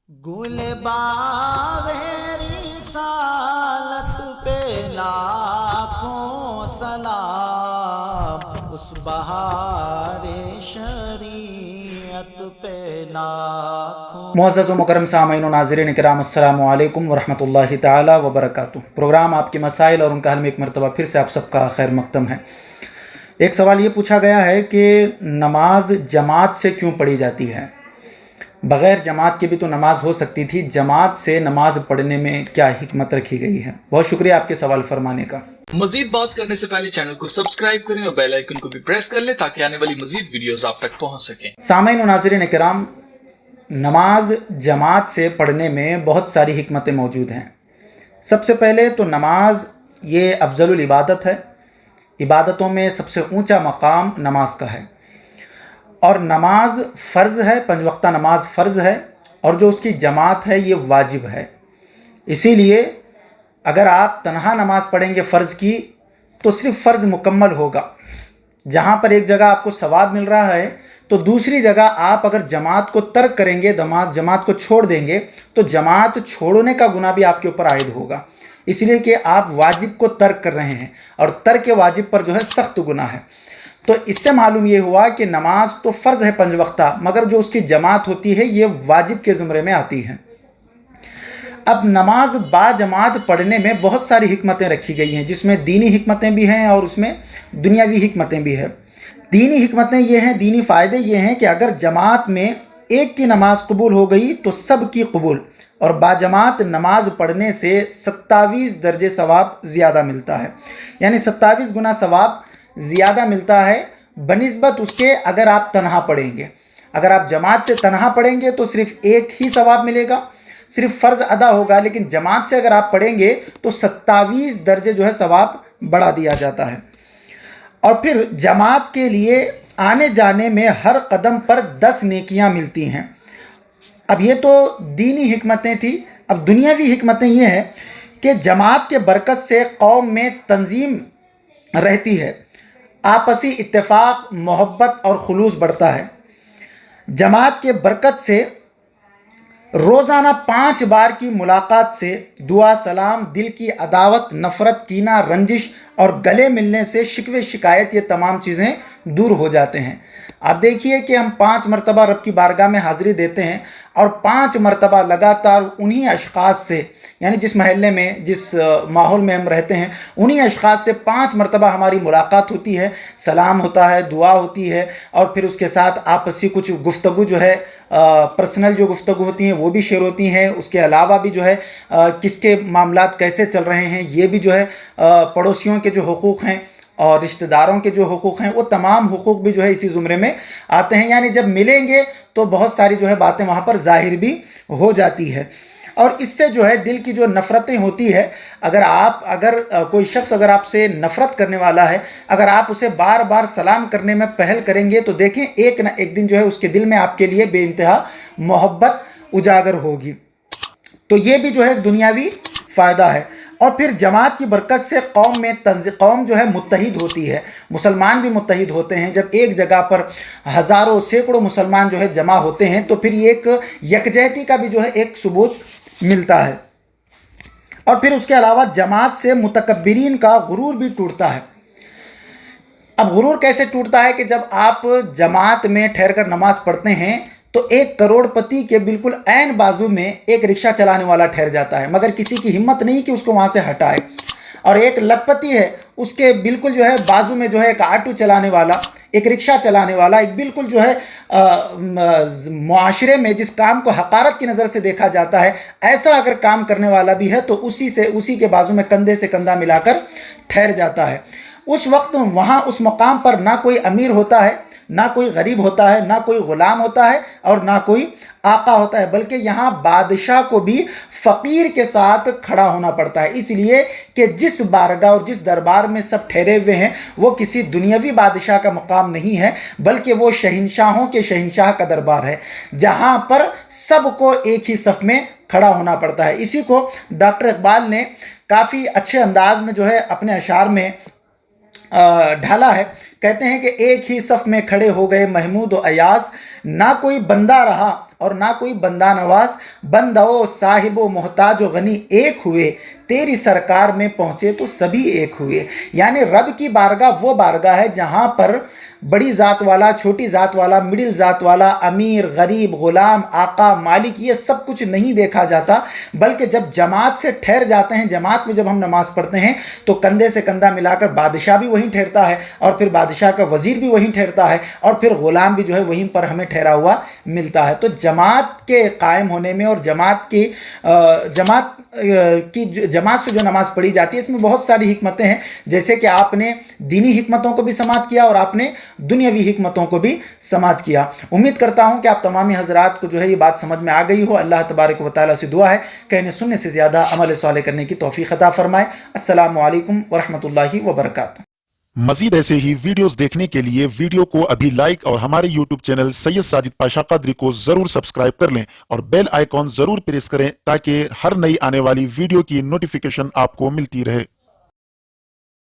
گل باغ رسالت پہ لاکھوں سلام، اس بہار شریعت پہ لاکھوں۔ معزز و مکرم سامعین و ناظرین کرام، السلام علیکم ورحمۃ اللہ تعالی وبرکاتہ۔ پروگرام آپ کے مسائل اور ان کا حل میں ایک مرتبہ پھر سے آپ سب کا خیر مقدم ہے۔ ایک سوال یہ پوچھا گیا ہے کہ نماز جماعت سے کیوں پڑھی جاتی ہے؟ بغیر جماعت کے بھی تو نماز ہو سکتی تھی، جماعت سے نماز پڑھنے میں کیا حکمت رکھی گئی ہے؟ بہت شکریہ آپ کے سوال فرمانے کا۔ مزید بات کرنے سے پہلے چینل کو سبسکرائب کریں اور بیل آئیکن کو بھی پریس کر لیں تاکہ آنے والی مزید ویڈیوز آپ تک پہنچ سکیں۔ سامعین و ناظرین کرام، نماز جماعت سے پڑھنے میں بہت ساری حکمتیں موجود ہیں۔ سب سے پہلے تو نماز یہ افضل العبادت ہے، عبادتوں میں سب سے اونچا مقام نماز کا ہے، اور نماز فرض ہے، 5 وقتہ نماز فرض ہے، اور جو اس کی جماعت ہے یہ واجب ہے۔ اسی لیے اگر آپ تنہا نماز پڑھیں گے فرض کی تو صرف فرض مکمل ہوگا۔ جہاں پر ایک جگہ آپ کو ثواب مل رہا ہے تو دوسری جگہ آپ اگر جماعت کو ترک کریں گے، جماعت کو چھوڑ دیں گے تو جماعت چھوڑنے کا گناہ بھی آپ کے اوپر عائد ہوگا، اس لیے کہ آپ واجب کو ترک کر رہے ہیں، اور ترک واجب پر جو ہے سخت گناہ ہے۔ تو اس سے معلوم یہ ہوا کہ نماز تو فرض ہے 5 وقتہ، مگر جو اس کی جماعت ہوتی ہے یہ واجب کے زمرے میں آتی ہے۔ اب نماز با جماعت پڑھنے میں بہت ساری حکمتیں رکھی گئی ہیں، جس میں دینی حکمتیں بھی ہیں اور اس میں دنیاوی حکمتیں بھی ہیں۔ دینی حکمتیں یہ ہیں، دینی فائدے یہ ہیں کہ اگر جماعت میں ایک کی نماز قبول ہو گئی تو سب کی قبول، اور با جماعت نماز پڑھنے سے 27 درجے ثواب زیادہ ملتا ہے، یعنی 27 گنا ثواب زیادہ ملتا ہے بنسبت اس کے اگر آپ تنہا پڑھیں گے۔ اگر آپ جماعت سے تنہا پڑھیں گے تو صرف ایک ہی ثواب ملے گا، صرف فرض ادا ہوگا، لیکن جماعت سے اگر آپ پڑھیں گے تو 27 درجے جو ہے ثواب بڑھا دیا جاتا ہے۔ اور پھر جماعت کے لیے آنے جانے میں ہر قدم پر 10 نیکیاں ملتی ہیں۔ اب یہ تو دینی حکمتیں تھیں، اب دنیاوی حکمتیں یہ ہیں کہ جماعت کے برکت سے قوم میں تنظیم رہتی ہے، آپسی اتفاق، محبت اور خلوص بڑھتا ہے۔ جماعت کے برکت سے روزانہ 5 بار کی ملاقات سے دعا، سلام، دل کی عداوت، نفرت، کینہ، رنجش اور گلے ملنے سے شکوے شکایت، یہ تمام چیزیں دور ہو جاتے ہیں۔ آپ دیکھیے کہ ہم 5 مرتبہ رب کی بارگاہ میں حاضری دیتے ہیں، اور 5 مرتبہ لگاتار انہی اشخاص سے، یعنی جس محلے میں، جس ماحول میں ہم رہتے ہیں، انہی اشخاص سے 5 مرتبہ ہماری ملاقات ہوتی ہے، سلام ہوتا ہے، دعا ہوتی ہے، اور پھر اس کے ساتھ آپسی کچھ گفتگو جو ہے، پرسنل جو گفتگو ہوتی ہیں وہ بھی شیئر ہوتی ہیں۔ اس کے علاوہ بھی جو ہے کس کے معاملات کیسے چل رہے ہیں یہ بھی جو ہے، پڑوسیوں کے جو حقوق ہیں اور رشتہ داروں کے جو حقوق ہیں وہ تمام حقوق بھی جو ہے اسی زمرے میں آتے ہیں۔ یعنی جب ملیں گے تو بہت ساری جو ہے باتیں وہاں پر ظاہر بھی ہو جاتی ہے، اور اس سے جو ہے دل کی جو نفرتیں ہوتی ہے، اگر کوئی شخص اگر آپ سے نفرت کرنے والا ہے، اگر آپ اسے بار بار سلام کرنے میں پہل کریں گے تو دیکھیں ایک نہ ایک دن جو ہے اس کے دل میں آپ کے لیے بے انتہا محبت اجاگر ہوگی۔ تو یہ بھی جو ہے دنیاوی فائدہ ہے۔ اور پھر جماعت کی برکت سے قوم جو ہے متحد ہوتی ہے، مسلمان بھی متحد ہوتے ہیں۔ جب ایک جگہ پر ہزاروں سینکڑوں مسلمان جو ہے جمع ہوتے ہیں تو پھر ایک یکجہتی کا بھی جو ہے ایک ثبوت ملتا ہے۔ اور پھر اس کے علاوہ جماعت سے متکبرین کا غرور بھی ٹوٹتا ہے۔ اب غرور کیسے ٹوٹتا ہے کہ جب آپ جماعت میں ٹھہر کر نماز پڑھتے ہیں تو 1 کروڑ پتی کے بالکل عین بازو میں ایک رکشہ چلانے والا ٹھہر جاتا ہے، مگر کسی کی ہمت نہیں کہ اس کو وہاں سے ہٹائے، اور ایک لکھ پتی ہے، اس کے بالکل جو ہے بازو میں جو ہے ایک آٹو چلانے والا، ایک رکشہ چلانے والا، ایک بالکل جو ہے معاشرے میں جس کام کو حقارت کی نظر سے دیکھا جاتا ہے ایسا اگر کام کرنے والا بھی ہے تو اسی کے بازو میں کندھے سے کندھا ملا کر ٹھہر جاتا ہے۔ اس وقت وہاں اس مقام پر نہ کوئی امیر ہوتا ہے، نہ کوئی غریب ہوتا ہے، نہ کوئی غلام ہوتا ہے، اور نہ کوئی آقا ہوتا ہے، بلکہ یہاں بادشاہ کو بھی فقیر کے ساتھ کھڑا ہونا پڑتا ہے، اس لیے کہ جس بارگاہ اور جس دربار میں سب ٹھہرے ہوئے ہیں وہ کسی دنیاوی بادشاہ کا مقام نہیں ہے، بلکہ وہ شہنشاہوں کے شہنشاہ کا دربار ہے، جہاں پر سب کو ایک ہی صف میں کھڑا ہونا پڑتا ہے۔ اسی کو ڈاکٹر اقبال نے کافی اچھے انداز میں جو ہے اپنے اشعار میں ڈھالا ہے۔ کہتے ہیں کہ ایک ہی صف میں کھڑے ہو گئے محمود و ایاز، نہ کوئی بندہ رہا اور نہ کوئی بندہ نواز، بندہ و صاحب و محتاج و غنی ایک ہوئے، تیری سرکار میں پہنچے تو سبھی ایک ہوئے۔ یعنی رب کی بارگاہ وہ بارگاہ ہے جہاں پر بڑی ذات والا، چھوٹی ذات والا، مڈل ذات والا، امیر، غریب، غلام، آقا، مالک، یہ سب کچھ نہیں دیکھا جاتا، بلکہ جب جماعت سے ٹھہر جاتے ہیں، جماعت میں جب ہم نماز پڑھتے ہیں تو کندھے سے کندھا ملا کر بادشاہ بھی وہیں ٹھہرتا ہے، اور پھر بادشاہ کا وزیر بھی وہیں ٹھہرتا ہے، اور پھر غلام بھی جو ہے وہیں پر ہمیں ٹھہرا ہوا ملتا ہے۔ تو جماعت کے قائم ہونے میں اور جماعت سے جو نماز پڑھی جاتی ہے، اس میں بہت ساری حکمتیں ہیں، جیسے کہ آپ نے دینی حکمتوں کو بھی سماعت کیا اور آپ نے دنیاوی حکمتوں کو بھی سماعت کیا۔ امید کرتا ہوں کہ آپ تمامی حضرات کو جو ہے یہ بات سمجھ میں آ گئی ہو۔ اللہ تبارک و تعالیٰ سے دعا ہے کہنے سننے سے زیادہ عمل صالح کرنے کی توفیق عطا فرمائے۔ السلام علیکم ورحمۃ اللہ وبرکاتہ۔ مزید ایسے ہی ویڈیوز دیکھنے کے لیے ویڈیو کو ابھی لائک اور ہمارے یوٹیوب چینل سید ساجد پاشا قادری کو ضرور سبسکرائب کر لیں اور بیل آئیکن ضرور پریس کریں تاکہ ہر نئی آنے والی ویڈیو کی نوٹیفیکیشن آپ کو ملتی رہے۔